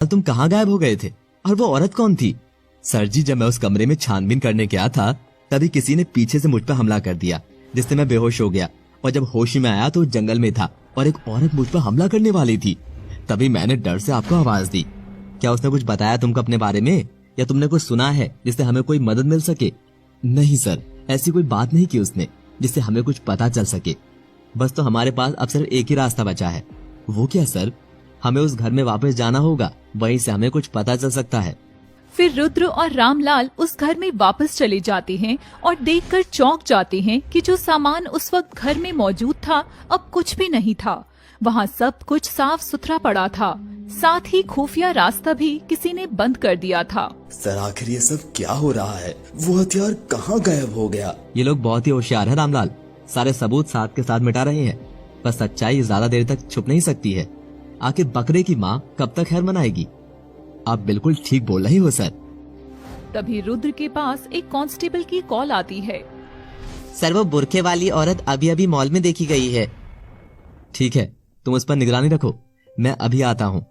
तुम कहाँ गायब हो गए थे और वो औरत कौन थी? सर जी, जब मैं उस कमरे में छानबीन करने गया था तभी किसी ने पीछे से मुझ पर हमला कर दिया, जिससे मैं बेहोश हो गया। और जब होश में आया तो जंगल में था और एक औरत मुझ पर हमला करने वाली थी। तभी मैंने डर से आपको आवाज दी। क्या उसने कुछ बताया तुमको अपने बारे में, या तुमने कुछ सुना है जिससे हमें कोई मदद मिल सके? नहीं सर, ऐसी कोई बात नहीं की उसने जिससे हमें कुछ पता चल सके। बस तो हमारे पास अब सिर्फ एक ही रास्ता बचा है। वो क्या सर? हमें उस घर में वापस जाना होगा, वहीं से हमें कुछ पता चल सकता है। फिर रुद्र और रामलाल उस घर में वापस चले जाते हैं और देखकर चौंक जाते हैं कि जो सामान उस वक्त घर में मौजूद था अब कुछ भी नहीं था। वहाँ सब कुछ साफ सुथरा पड़ा था, साथ ही खुफिया रास्ता भी किसी ने बंद कर दिया था। सर आखिर ये सब क्या हो रहा है? वो हथियार कहाँ गायब हो गया? ये लोग बहुत ही होशियार हैं रामलाल, सारे सबूत साथ के साथ मिटा रहे हैं। पर सच्चाई ज्यादा देर तक छुप नहीं सकती है। आखिर बकरे की माँ कब तक खैर मनाएगी? आप बिल्कुल ठीक बोल रही हो सर। तभी रुद्र के पास एक कांस्टेबल की कॉल आती है। सर वो बुरखे वाली औरत अभी अभी मॉल में देखी गई है। ठीक है, तुम उस पर निगरानी रखो, मैं अभी आता हूँ।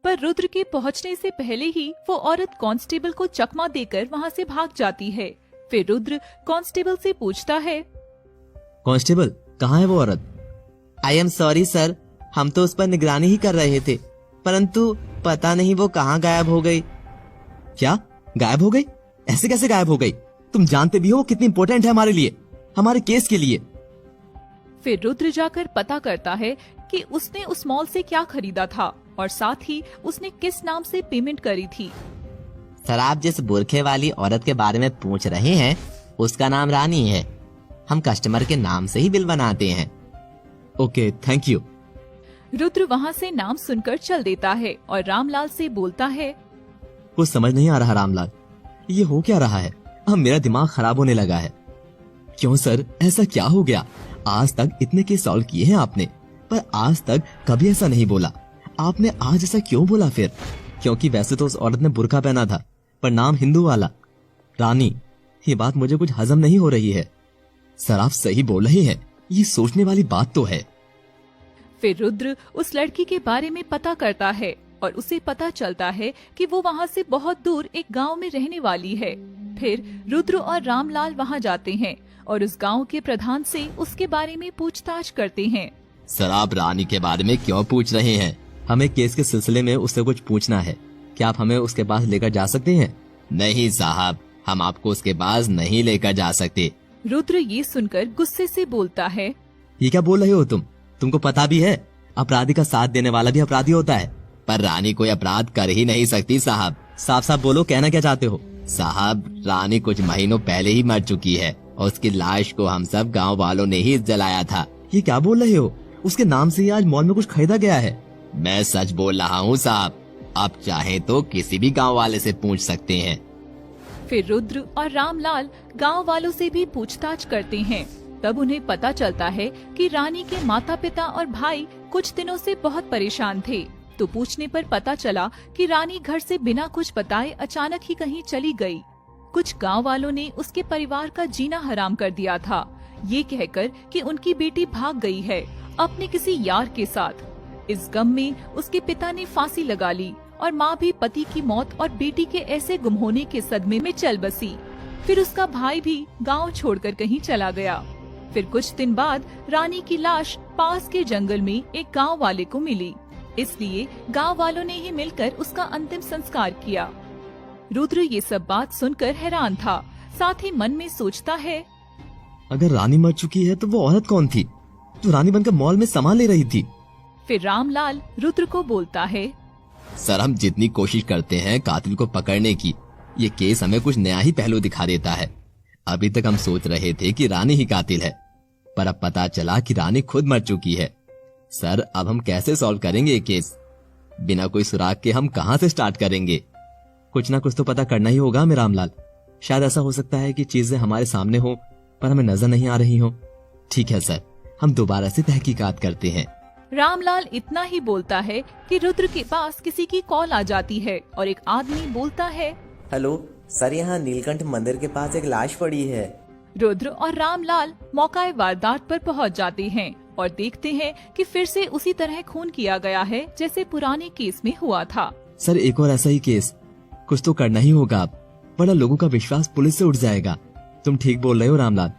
पर रुद्र के पहुंचने से पहले ही वो औरत कांस्टेबल को चकमा देकर वहां से भाग जाती है। फिर रुद्र कांस्टेबल से पूछता है, कांस्टेबल, कहाँ है वो औरत? आई एम सॉरी सर, हम तो उस पर निगरानी ही कर रहे थे, परंतु पता नहीं वो कहाँ गायब हो गई। क्या गायब हो गई? ऐसे कैसे गायब हो गई? तुम जानते भी हो कितनी इम्पोर्टेंट है हमारे लिए, हमारे केस के लिए। फिर रुद्र जाकर पता करता है कि उसने उस मॉल से क्या खरीदा था और साथ ही उसने किस नाम से पेमेंट करी थी। सर आप जिस बुरखे वाली औरत के बारे में पूछ रहे हैं उसका नाम रानी है। हम कस्टमर के नाम से ही बिल बनाते हैं। Okay, thank you. रुद्र वहाँ से नाम सुनकर चल देता है और रामलाल से बोलता है, कुछ समझ नहीं आ रहा रामलाल, ये हो क्या रहा है? अब मेरा दिमाग खराब होने लगा है। क्यों सर, ऐसा क्या हो गया? आज तक इतने केस सॉल्व किए हैं आपने, पर आज तक कभी ऐसा नहीं बोला। आपने आज ऐसा क्यों बोला फिर? क्योंकि वैसे तो उस औरत ने बुर्का पहना था, पर नाम हिंदू वाला। रानी, ये बात मुझे कुछ हजम नहीं हो रही है। सर आप सही बोल रही हैं, ये सोचने वाली बात तो है। फिर रुद्र उस लड़की के बारे में पता करता है और उसे पता चलता है कि वो वहाँ से बहुत दूर एक गांव में रहने वाली है। फिर रुद्र और रामलाल वहाँ जाते हैं और उस गांव के प्रधान से उसके बारे में पूछताछ करते हैं। सर आप रानी के बारे में क्यों पूछ रहे हैं? हमें केस के सिलसिले में उससे कुछ पूछना है। क्या आप हमें उसके पास लेकर जा सकते हैं? नहीं साहब, हम आपको उसके पास नहीं लेकर जा सकते। रुद्र ये सुनकर गुस्से से बोलता है, ये क्या बोल रहे हो तुम? तुमको पता भी है अपराधी का साथ देने वाला भी अपराधी होता है। पर रानी कोई अपराध कर ही नहीं सकती साहब। साफ साफ बोलो, कहना क्या चाहते हो? साहब रानी कुछ महीनों पहले ही मर चुकी है और उसकी लाश को हम सब गांव वालों ने ही जलाया था। ये क्या बोल रहे हो? उसके नाम से ही आज मॉल में कुछ खरीदा गया है। मैं सच बोल रहा हूँ साहब, आप चाहें तो किसी भी गांव वाले से पूछ सकते हैं। फिर रुद्र और रामलाल गांव वालों से भी पूछताछ करते हैं। तब उन्हें पता चलता है कि रानी के माता पिता और भाई कुछ दिनों से बहुत परेशान थे। तो पूछने पर पता चला कि रानी घर से बिना कुछ बताए अचानक ही कहीं चली गई। कुछ गांव वालों ने उसके परिवार का जीना हराम कर दिया था, ये कहकर कि उनकी बेटी भाग गई है अपने किसी यार के साथ। इस गम में उसके पिता ने फांसी लगा ली और माँ भी पति की मौत और बेटी के ऐसे गुम होने के सदमे में चल बसी। फिर उसका भाई भी गांव छोड़कर कहीं चला गया। फिर कुछ दिन बाद रानी की लाश पास के जंगल में एक गांव वाले को मिली, इसलिए गांव वालों ने ही मिलकर उसका अंतिम संस्कार किया। रुद्र ये सब बात सुनकर हैरान था, साथ ही मन में सोचता है, अगर रानी मर चुकी है तो वो औरत कौन थी जो रानी बनकर मॉल में सामान ले रही थी? फिर रामलाल रुद्र को बोलता है, सर हम जितनी कोशिश करते हैं कातिल को पकड़ने की, ये केस हमें कुछ नया ही पहलू दिखा देता है। अभी तक हम सोच रहे थे कि रानी ही कातिल है, पर अब पता चला कि रानी खुद मर चुकी है। सर अब हम कैसे सॉल्व करेंगे ये केस? बिना कोई सुराग के हम कहां से स्टार्ट करेंगे? कुछ ना कुछ तो पता करना ही होगा हमें रामलाल। शायद ऐसा हो सकता है कि चीजें हमारे सामने हो पर हमें नजर नहीं आ रही हो। ठीक है सर, हम दोबारा से तहकीकात करते हैं। रामलाल इतना ही बोलता है कि रुद्र के पास किसी की कॉल आ जाती है और एक आदमी बोलता है, हेलो सर, यहाँ नीलकंठ मंदिर के पास एक लाश पड़ी है। रुद्र और रामलाल मौका वारदात पर पहुंच जाते हैं और देखते हैं कि फिर से उसी तरह खून किया गया है जैसे पुराने केस में हुआ था। सर एक और ऐसा ही केस, कुछ तो करना ही होगा अब, वरना लोगों का विश्वास पुलिस से उठ जाएगा। तुम ठीक बोल रहे हो रामलाल,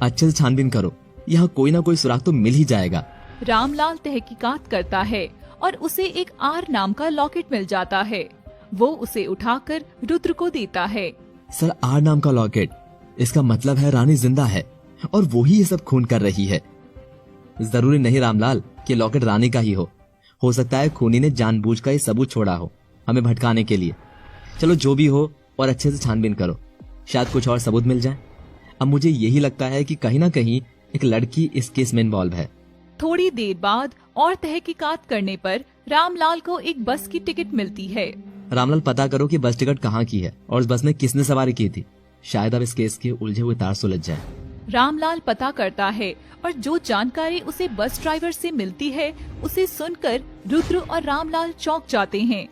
अच्छे से छानबीन करो, यहाँ कोई ना कोई सुराग तो मिल ही जाएगा। रामलाल तहकीकात करता है और उसे एक आर नाम का लॉकेट मिल जाता है। वो उसे उठाकर रुद्र को देता है। सर आर नाम का लॉकेट, इसका मतलब है रानी जिंदा है और वो ही ये सब खून कर रही है। जरूरी नहीं रामलाल कि लॉकेट रानी का ही हो सकता है खूनी ने जानबूझकर ये सबूत छोड़ा हो हमें भटकाने के लिए। चलो जो भी हो और अच्छे से छानबीन करो, शायद कुछ और सबूत मिल जाए। अब मुझे यही लगता है कि कहीं ना कहीं एक लड़की इस केस में इन्वॉल्व है। थोड़ी देर बाद और तहकीकात करने पर रामलाल को एक बस की टिकट मिलती है। रामलाल पता करो कि बस टिकट कहाँ की है और उस बस में किसने सवारी की थी, शायद अब इस केस के उलझे हुए तार सुलझ जाए। रामलाल पता करता है और जो जानकारी उसे बस ड्राइवर से मिलती है उसे सुनकर रुद्र और रामलाल चौंक जाते हैं।